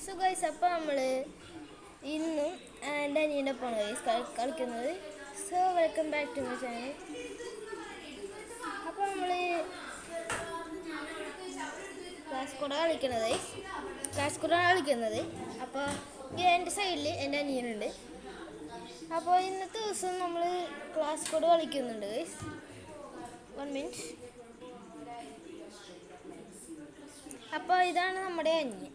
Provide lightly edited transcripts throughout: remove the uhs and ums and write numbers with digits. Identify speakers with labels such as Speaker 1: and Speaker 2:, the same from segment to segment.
Speaker 1: So guys, അപ്പോൾ നമ്മൾ ഇന്നും എൻ്റെ അനിയനൊപ്പമാണ് ഗൈസ് കളിക്കുന്നത്. So welcome back to my channel. അപ്പോൾ നമ്മൾ ക്ലാസ് കൂടെ കളിക്കുന്നത്. അപ്പോൾ എൻ്റെ സൈഡിൽ എൻ്റെ അനിയനുണ്ട്. അപ്പോൾ ഇന്നത്തെ ദിവസം നമ്മൾ ക്ലാസ് കൂടെ കളിക്കുന്നുണ്ട് ഗൈസ്. 1 മിനിറ്റ്. അപ്പോൾ ഇതാണ് നമ്മുടെ അനിയൻ.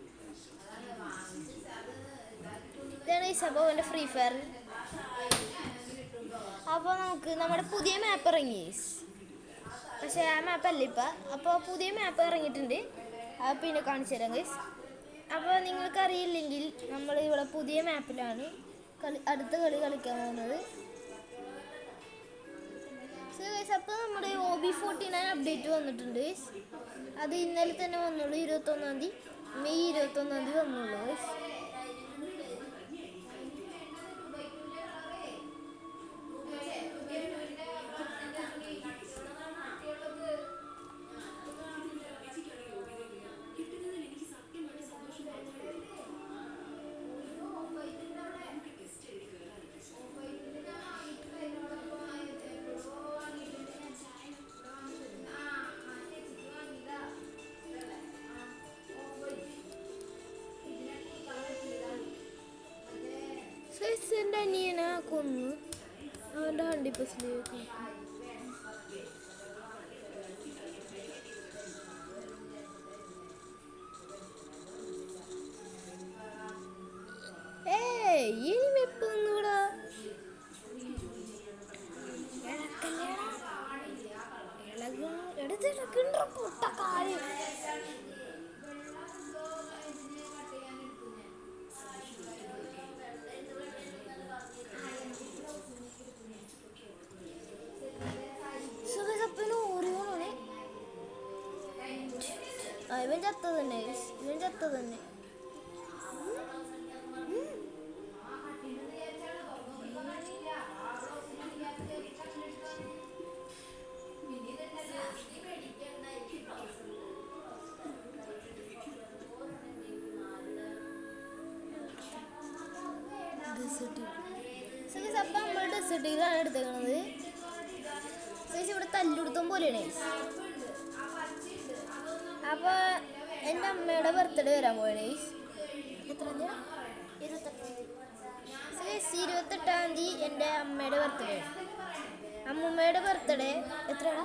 Speaker 1: ഇതാണ് ഈ സംഭവം, എൻ്റെ ഫ്രീ ഫയർ. അപ്പോൾ നമുക്ക് നമ്മുടെ പുതിയ മാപ്പ് ഇറങ്ങി, പക്ഷേ ആ മാപ്പല്ല ഇപ്പം. അപ്പോൾ പുതിയ മാപ്പ് ഇറങ്ങിയിട്ടുണ്ട്, അത് പിന്നെ കാണിച്ചു തരാം ഗൈസ്. അപ്പോൾ നിങ്ങൾക്കറിയില്ലെങ്കിൽ നമ്മൾ ഇവിടെ പുതിയ മാപ്പിലാണ് അടുത്ത കളി കളിക്കാൻ പോകുന്നത്. സോ ഗൈസ്, അപ്പോൾ നമ്മുടെ OB49 അപ്ഡേറ്റ് വന്നിട്ടുണ്ട് ഗൈസ്. അത് ഇന്നലെ തന്നെ വന്നുള്ളൂ, 21-ാം തീയതി, മെയ് 21-ാം തീയതി വന്നുള്ളൂ ഗൈസ്. എൻ്റെ അനിയനെ കൊന്നു, അവൻ്റെ 100% ഇനി വെപ്പൊന്നുകൂടാ എടുത്തിടക്കണ്ട പൊട്ട കാര്യം. ഇവൻ ചത്ത തന്നെ. അപ്പം നമ്മൾ ഡെസേർട്ടിലാണ് എടുത്തേക്കണത്. ഇവിടെ തല്ലുടുത്തം പോലെയാണ്. അപ്പോൾ എൻ്റെ അമ്മയുടെ ബർത്ത്ഡേ വരാൻ പോവാണ്. 28-ാം തീയതി എൻ്റെ അമ്മയുടെ ബർത്ത്ഡേ. അമ്മൂമ്മയുടെ ബർത്ത്ഡേ എത്രയാണ്?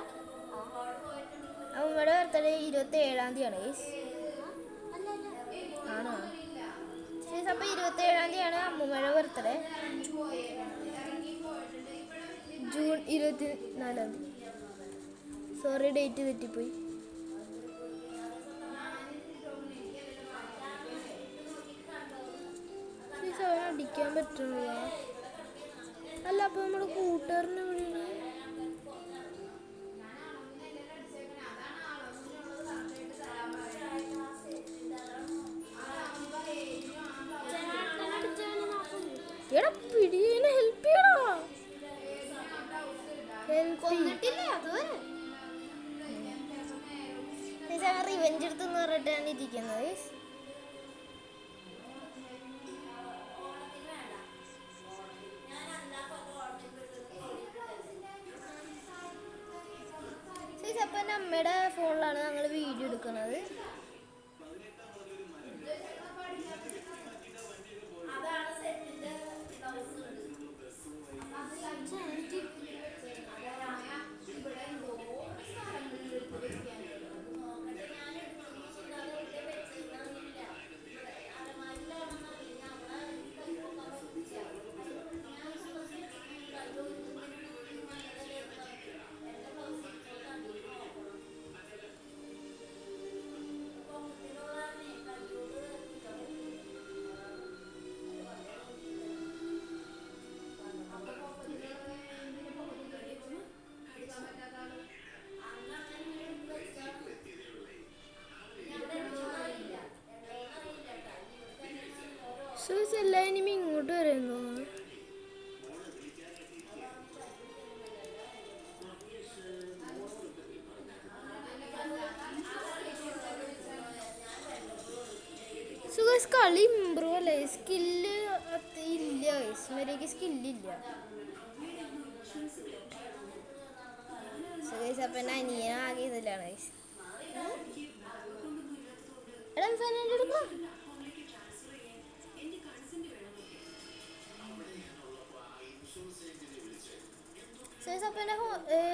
Speaker 1: അമ്മൂമ്മയുടെ ബർത്ത്ഡേ 27-ാം തീയതിയാണ് ഗൈസ്. ആണോ? അപ്പോൾ 27-ാം തീയതിയാണ് അമ്മൂമ്മയുടെ ബർത്ത്ഡേ. ജൂൺ 24-ാം തീയതി. സോറി, ഡേറ്റ് തെറ്റിപ്പോയി. അടിക്കാൻ പറ്റുന്നില്ല. അല്ല, അപ്പോൾ നമ്മുടെ കൂട്ടുകാരനെ വിളിയാണ്. എടാ പിടിയെ ഹെൽപ്പ് ചെയ്യണോ? റിവെഞ്ച് എടുത്തെന്ന് പറഞ്ഞിട്ടാണ് ഇരിക്കുന്നത്. അപ്പം എൻ്റെ അമ്മയുടെ ഫോണിലാണ് ഞങ്ങൾ വീഡിയോ എടുക്കുന്നത്. എല്ലാ ഇനിമ ഇങ്ങോട്ട് വരുന്നു. കളി ഇമ്പ്രൂവ് അല്ലേ, സ്കില്ല് ഇല്ല മര്യാദക്ക് സ്കില്ലില്ല. അപ്പം എൻ്റെ അനിയൻ ആകെ ഇതിലാണ് എടുക്കാം. അപ്പം എൻ്റെ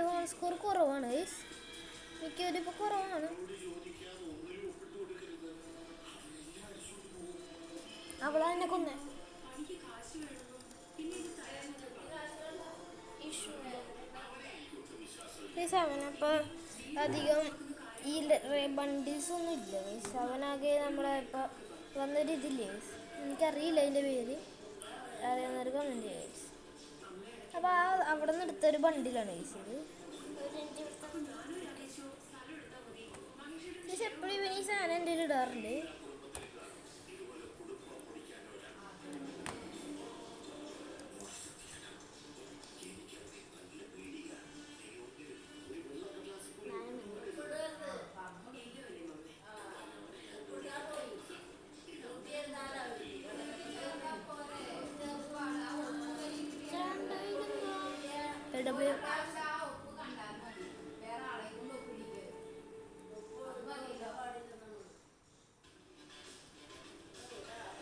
Speaker 1: ഹോം സ്കോർ കുറവാണ്, മിക്കവരും ഇപ്പോൾ കുറവാണ്. അവളെന്നെ കൊന്നേ. അവനപ്പോൾ അധികം ഈ ബണ്ടിൽസ് ഒന്നും ഇല്ല. അവനാകെ നമ്മളെ ഇപ്പം വന്നൊരിതില്ലേ, എനിക്കറിയില്ല അതിൻ്റെ പേര്, അറിയാവുന്നൊരു കമൻറ്റ് ചെയ്യാം. അപ്പോൾ അവിടെ നിന്ന് എടുത്തൊരു ബണ്ടിലാണ് ഇത്. എപ്പോഴും ഇവൻ ഈ സാധനം എൻ്റെ ഇടാറുണ്ട്.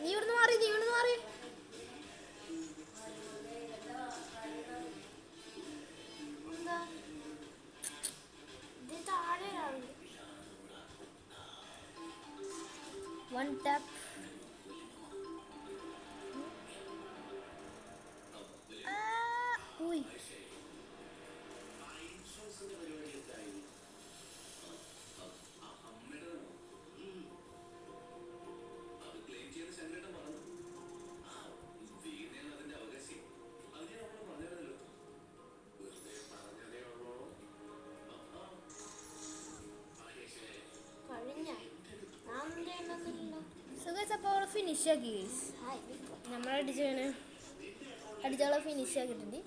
Speaker 1: നീ ഇവിടുന്ന് മാറി. One tap. Uy. അപ്പോൾ ഫിനിഷ് ആക്കി അടിച്ചോളം ഫിനിഷ് ആക്കിയിട്ടുണ്ട്.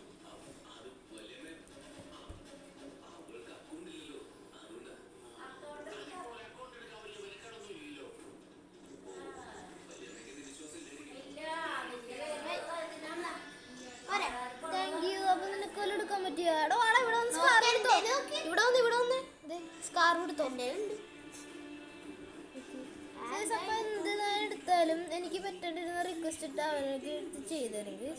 Speaker 1: Thank you. അപ്പോൾ നിനക്കൊല്ലം എടുക്കാൻ പറ്റിയോ? എടോ ആടെ ഇവിടെ വന്ന് സ്കാർ എടുത്തോ. ഇവിടെ വന്ന് സ്കാർ എടുത്തോ. അപ്പം എന്ത് ഞാൻ എടുത്താലും എനിക്ക് പറ്റേണ്ടിരുന്ന റിക്വസ്റ്റ് ഇട്ട് അവനൊക്കെ എടുത്ത് ചെയ്തു തരുമെങ്കിൽ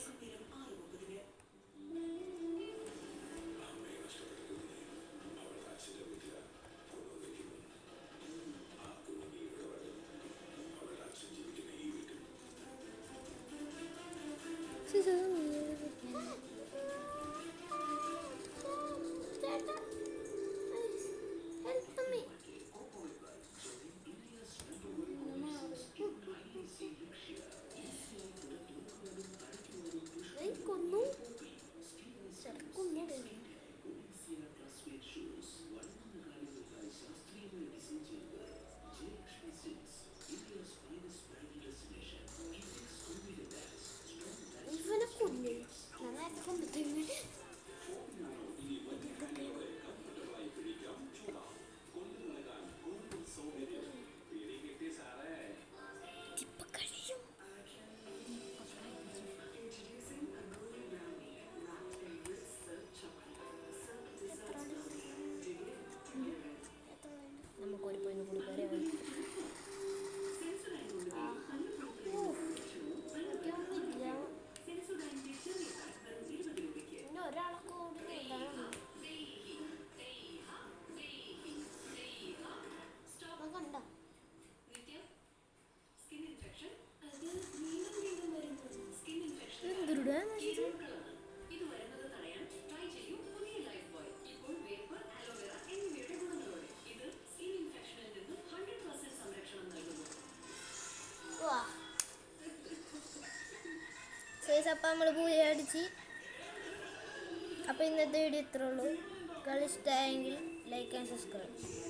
Speaker 1: അപ്പം നമ്മൾ പൂജ അടിച്ച്. അപ്പോൾ ഇന്നത്തെ വീഡിയോ ഇത്രേ ഉള്ളൂ. കളി ഇഷ്ടമായെങ്കിൽ ലൈക്ക് ആൻഡ് സബ്സ്ക്രൈബ്.